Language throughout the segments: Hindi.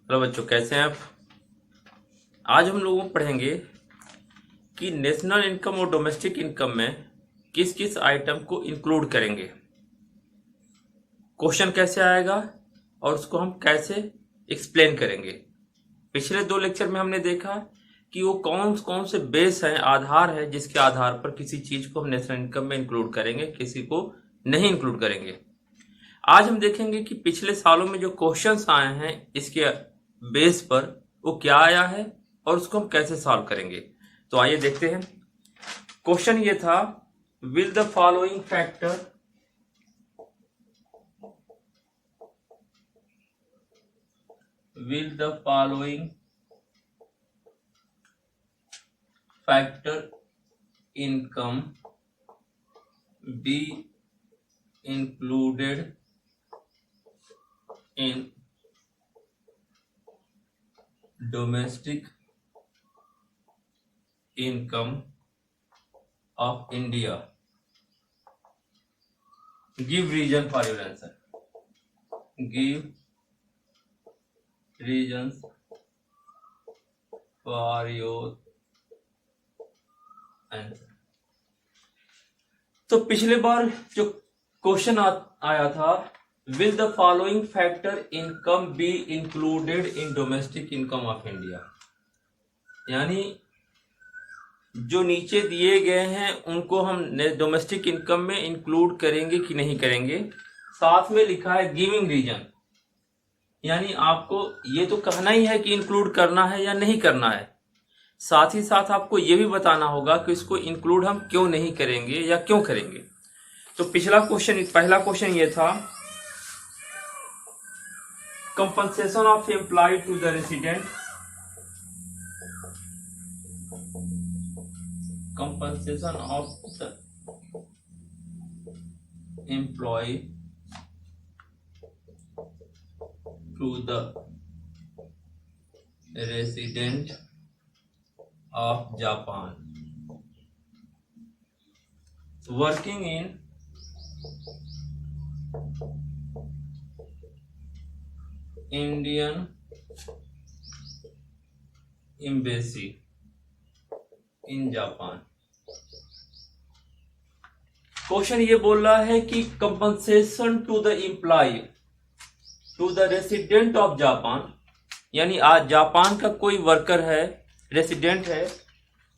हेलो बच्चों, कैसे हैं आप। आज हम लोग पढ़ेंगे कि नेशनल इनकम और डोमेस्टिक इनकम में किस किस आइटम को इंक्लूड करेंगे, क्वेश्चन कैसे आएगा और उसको हम कैसे एक्सप्लेन करेंगे। पिछले 2 लेक्चर में हमने देखा कि वो कौन कौन से बेस हैं, आधार है जिसके आधार पर किसी चीज को हम नेशनल इनकम में इंक्लूड करेंगे, किसी को नहीं इंक्लूड करेंगे। आज हम देखेंगे कि पिछले सालों में जो क्वेश्चंस आए हैं इसके बेस पर वो क्या आया है और उसको हम कैसे सॉल्व करेंगे। तो आइए देखते हैं। क्वेश्चन ये था, will the following factor income be included in domestic income of India? Give reason for your answer. Give reasons for your answer. तो पिछले बार जो क्वेश्चन आया था, will the following factor income be included in domestic income of India, यानी जो नीचे दिए गए हैं उनको हम डोमेस्टिक इनकम में इंक्लूड करेंगे कि नहीं करेंगे। साथ में लिखा है गिविंग रीजन, यानी आपको ये तो कहना ही है कि इंक्लूड करना है या नहीं करना है, साथ ही साथ आपको ये भी बताना होगा कि इसको इंक्लूड हम क्यों नहीं करेंगे या क्यों करेंगे। तो पहला क्वेश्चन ये था, compensation of employee to the resident, compensation of the employee to the resident of Japan working in Indian embassy in Japan. Question ये बोल रहा है कि compensation to the employ to the resident of Japan, यानी आज जापान का कोई वर्कर है, रेसिडेंट है,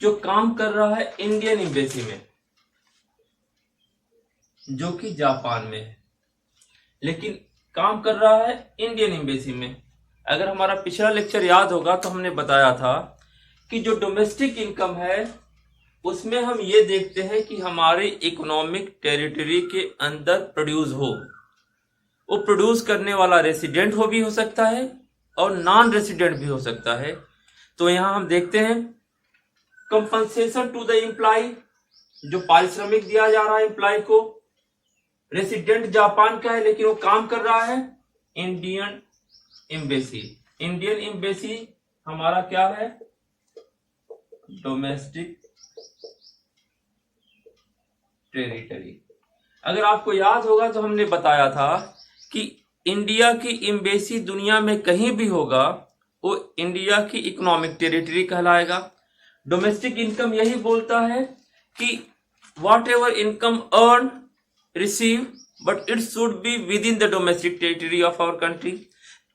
जो काम कर रहा है इंडियन एम्बेसी में जो कि जापान में है, लेकिन काम कर रहा है इंडियन एम्बेसी में। अगर हमारा पिछला लेक्चर याद होगा तो हमने बताया था कि जो डोमेस्टिक इनकम है उसमें हम ये देखते हैं कि हमारे इकोनॉमिक टेरिटरी के अंदर प्रोड्यूस हो। वो प्रोड्यूस करने वाला रेसिडेंट भी हो सकता है और नॉन रेसिडेंट भी हो सकता है। तो यहां हम देखते हैं कंपनसेशन टू द एम्प्लॉय, जो पारिश्रमिक दिया जा रहा है एम्प्लॉय को, रेसिडेंट जापान का है लेकिन वो काम कर रहा है इंडियन एम्बेसी। इंडियन एम्बेसी हमारा क्या है, डोमेस्टिक टेरिटरी। अगर आपको याद होगा तो हमने बताया था कि इंडिया की एम्बेसी दुनिया में कहीं भी होगा वो इंडिया की इकोनॉमिक टेरिटरी कहलाएगा। डोमेस्टिक इनकम यही बोलता है कि whatever income earn receive but it should be within the domestic territory of our country.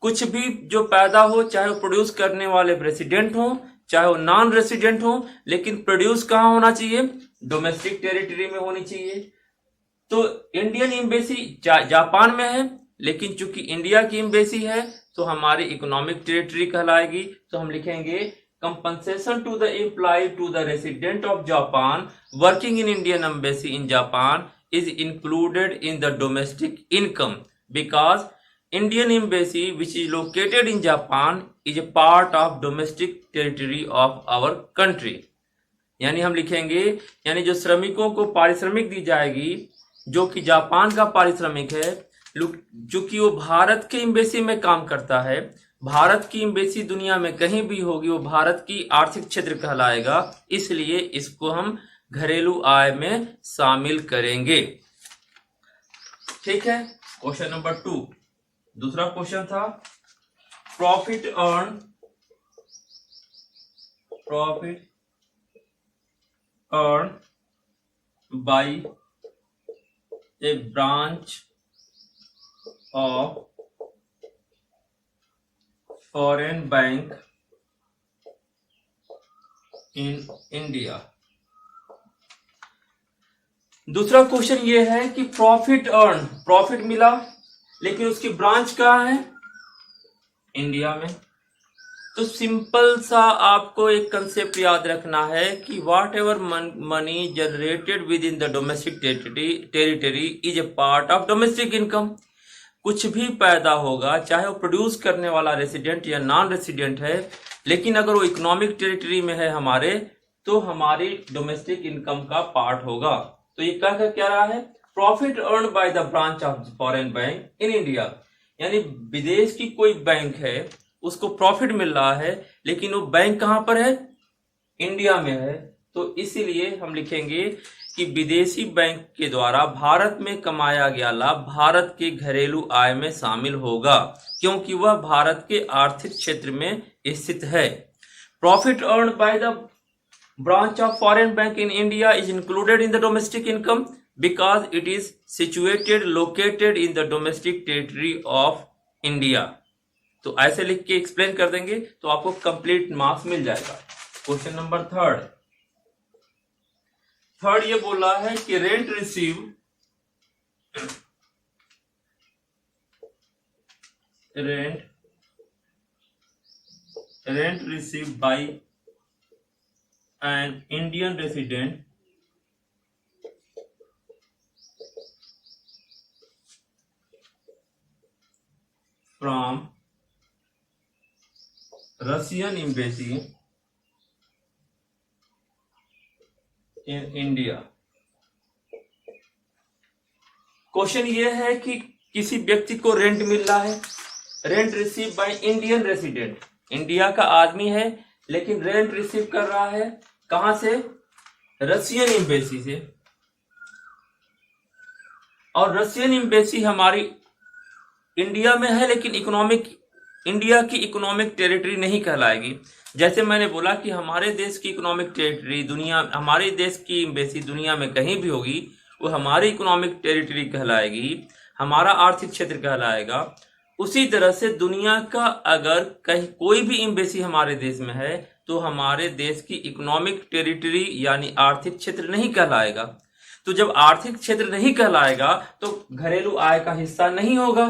कुछ भी जो पैदा हो, चाहे वो प्रोड्यूस करने वाले रेसिडेंट हो चाहे वो नॉन रेसिडेंट हो, लेकिन प्रोड्यूस कहां होना चाहिए, डोमेस्टिक टेरिटरी में होनी चाहिए। तो इंडियन एम्बेसी जापान में है, लेकिन चूंकि इंडिया की एम्बेसी है तो हमारी इकोनॉमिक टेरिटरी कहलाएगी। तो हम लिखेंगे compensation to the employ to the resident of Japan working in Indian embassy in Japan is included in the domestic income because Indian embassy which is located in Japan is a part of domestic territory of our country। यानी हम लिखेंगे, यानी जो श्रमिकों को पारिश्रमिक दी जाएगी जो कि जापान का पारिश्रमिक है, चूंकि वो भारत के एम्बेसी में काम करता है, भारत की एम्बेसी दुनिया में कहीं भी होगी वो भारत की आर्थिक क्षेत्र कहलाएगा, इसलिए इसको हम घरेलू आय में शामिल करेंगे। ठीक है, क्वेश्चन नंबर 2। दूसरा क्वेश्चन था, profit earned by a branch of foreign bank in India। दूसरा क्वेश्चन ये है कि प्रॉफिट मिला, लेकिन उसकी ब्रांच कहाँ है? इंडिया में। तो सिंपल सा आपको एक कंसेप्ट याद रखना है कि what ever money generated with in the domestic territory is a part of domestic income. कुछ भी पैदा होगा, चाहे वो प्रोड्यूस करने वाला रेसिडेंट या नॉन रेसिडेंट है, लेकिन अगर वो इकोनॉमिक टेरिटरी में है हमारे, तो हमारी डोमेस्टिक इनकम का पार्ट होगा। तो ये क्या रहा है? Profit earn by the branch of foreign bank in India, यानी विदेश की कोई बैंक है, उसको प्रॉफिट मिल रहा है, लेकिन वो बैंक कहां पर है? इंडिया में है। तो इसीलिए हम लिखेंगे कि विदेशी बैंक के द्वारा भारत में कमाया गया लाभ भारत के घरेलू आय में शामिल होगा, क्योंकि वह भारत के आर्थिक क्षेत्र में स्थित है। Profit earn by the branch of foreign bank in India is included in the domestic income because it is located in the domestic territory of India। तो ऐसे लिख के एक्सप्लेन कर देंगे तो आपको कंप्लीट मार्क्स मिल जाएगा। क्वेश्चन नंबर थर्ड ये बोला है कि rent receive by an Indian resident from Russian embassy in India। Question ये है कि किसी व्यक्ति को रेंट मिल रहा है, rent receive by Indian resident, India का आदमी है लेकिन रेंट रिसीव कर रहा है कहां से? रशियन एम्बेसी से। और रशियन एम्बेसी हमारी इंडिया में है, लेकिन इंडिया की इकोनॉमिक टेरिटरी नहीं कहलाएगी। जैसे मैंने बोला कि हमारे देश की इकोनॉमिक टेरिटरी हमारे देश की एम्बेसी दुनिया में कहीं भी होगी, वो हमारी इकोनॉमिक टेरिटरी कहलाएगी, हमारा आर्थिक क्षेत्र कहलाएगा। उसी तरह से दुनिया का अगर कहीं कोई भी एम्बेसी हमारे देश में है तो हमारे देश की इकोनॉमिक टेरिटरी यानी आर्थिक क्षेत्र नहीं कहलाएगा। तो जब आर्थिक क्षेत्र नहीं कहलाएगा तो घरेलू आय का हिस्सा नहीं होगा।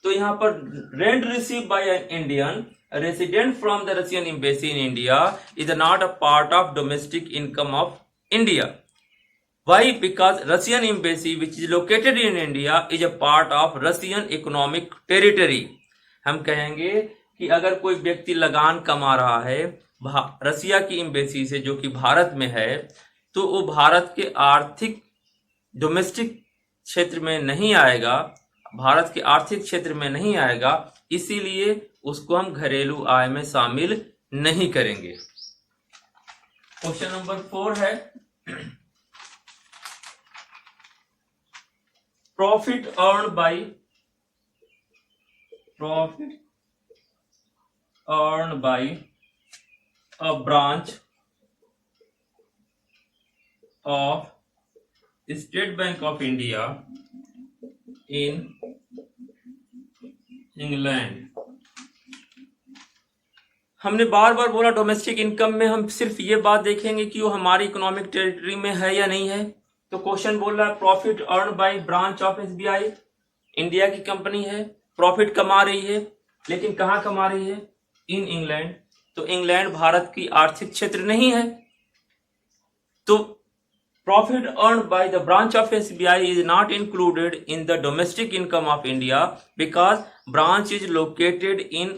तो यहाँ पर rent receive by an Indian resident from the Russian embassy in India is not a part of domestic income of India. Why? Because Russian embassy which is located in India is a part of Russian economic territory। हम कहेंगे कि अगर कोई व्यक्ति लगान कमा रहा है रसिया की एम्बेसी से जो कि भारत में है, तो वो भारत के आर्थिक डोमेस्टिक क्षेत्र में नहीं आएगा, भारत के आर्थिक क्षेत्र में नहीं आएगा, इसीलिए उसको हम घरेलू आय में शामिल नहीं करेंगे। क्वेश्चन नंबर 4 है profit earned by a branch of State Bank of India in England. हमने बार बार बोला डोमेस्टिक इनकम में हम सिर्फ ये बात देखेंगे कि वो हमारी इकोनॉमिक टेरिटरी में है या नहीं है। तो क्वेश्चन बोल रहा है profit earn by branch of SBI, India की कंपनी है, प्रॉफिट कमा रही है, लेकिन कहां कमा रही है? In England. तो इंग्लैंड भारत की आर्थिक क्षेत्र नहीं है। तो profit earned by the branch of SBI is not included in the domestic income of India because branch is located in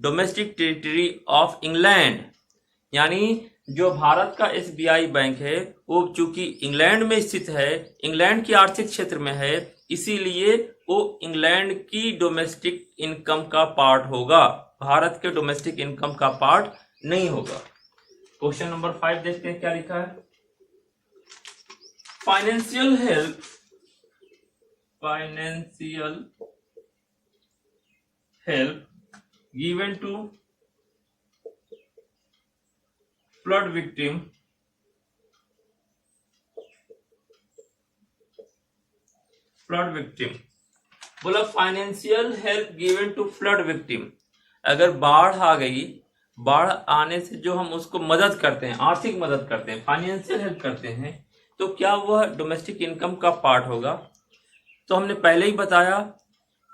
domestic territory of England। यानी जो भारत का SBI बैंक है वो चूंकि इंग्लैंड में स्थित है, इंग्लैंड की आर्थिक क्षेत्र में है, इसीलिए वो इंग्लैंड की डोमेस्टिक इनकम का पार्ट होगा, भारत के डोमेस्टिक इनकम का पार्ट नहीं होगा। क्वेश्चन नंबर 5 देखते हैं क्या लिखा है। Financial help given to flood victim बोला financial help given to flood victim. अगर बाढ़ आ गई, बाढ़ आने से जो हम उसको मदद करते हैं, आर्थिक मदद करते हैं, फाइनेंशियल हेल्प करते हैं, तो क्या वह डोमेस्टिक इनकम का पार्ट होगा? तो हमने पहले ही बताया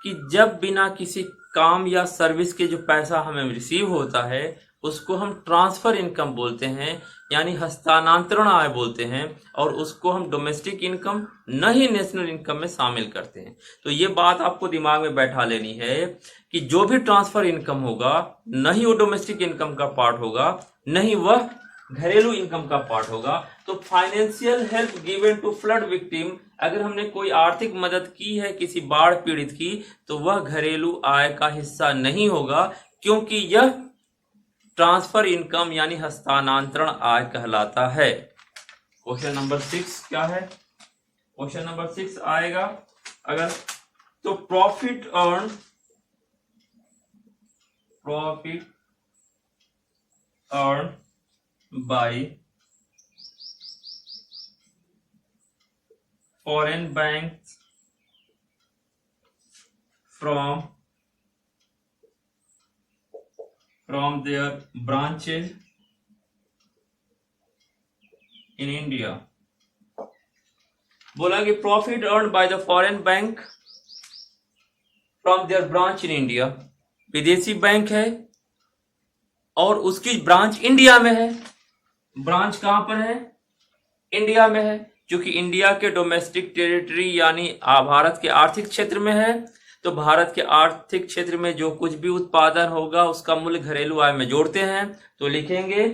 कि जब बिना किसी काम या सर्विस के जो पैसा हमें रिसीव होता है उसको हम ट्रांसफर इनकम बोलते हैं, यानी हस्तांतरण आय बोलते हैं, और उसको हम डोमेस्टिक इनकम न ही नेशनल इनकम में शामिल करते हैं। तो ये बात आपको दिमाग में बैठा लेनी है कि जो भी ट्रांसफर इनकम होगा न ही वो डोमेस्टिक इनकम का पार्ट होगा, न ही वह घरेलू इनकम का पार्ट होगा। तो financial help given to flood victim, अगर हमने कोई आर्थिक मदद की है किसी बाढ़ पीड़ित की, तो वह घरेलू आय का हिस्सा नहीं होगा, क्योंकि यह ट्रांसफर इनकम यानी हस्तांतरण आय कहलाता है। क्वेश्चन नंबर 6 क्या है? क्वेश्चन नंबर 6 आएगा अगर तो profit earn by foreign banks from their branches in India। बोला कि profit earn by the foreign bank from their branch in India, विदेशी बैंक है और उसकी ब्रांच इंडिया में है। ब्रांच कहां पर है? इंडिया में है। क्योंकि इंडिया के डोमेस्टिक टेरिटरी यानी भारत के आर्थिक क्षेत्र में है, तो भारत के आर्थिक क्षेत्र में जो कुछ भी उत्पादन होगा उसका मूल्य घरेलू आय में जोड़ते हैं। तो लिखेंगे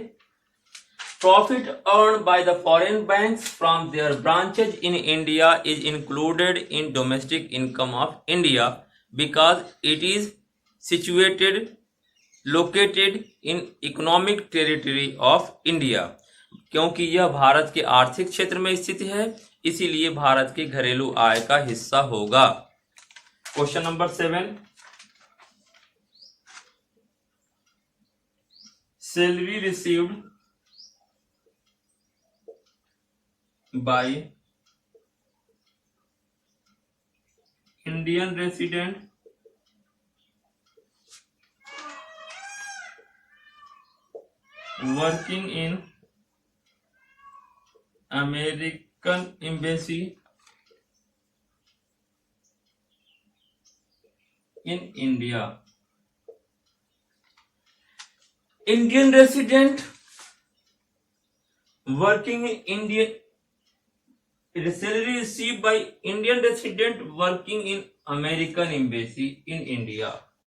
profit earn by the foreign banks from their branches in India is included in domestic income of India because it is situated located in economic territory of India. क्योंकि यह भारत के आर्थिक क्षेत्र में स्थित है, इसीलिए भारत के घरेलू आय का हिस्सा होगा। Question number 7, salary received by Indian resident working in American embassy in India। Indian resident working in Indian, salary received by Indian resident working in American embassy in India।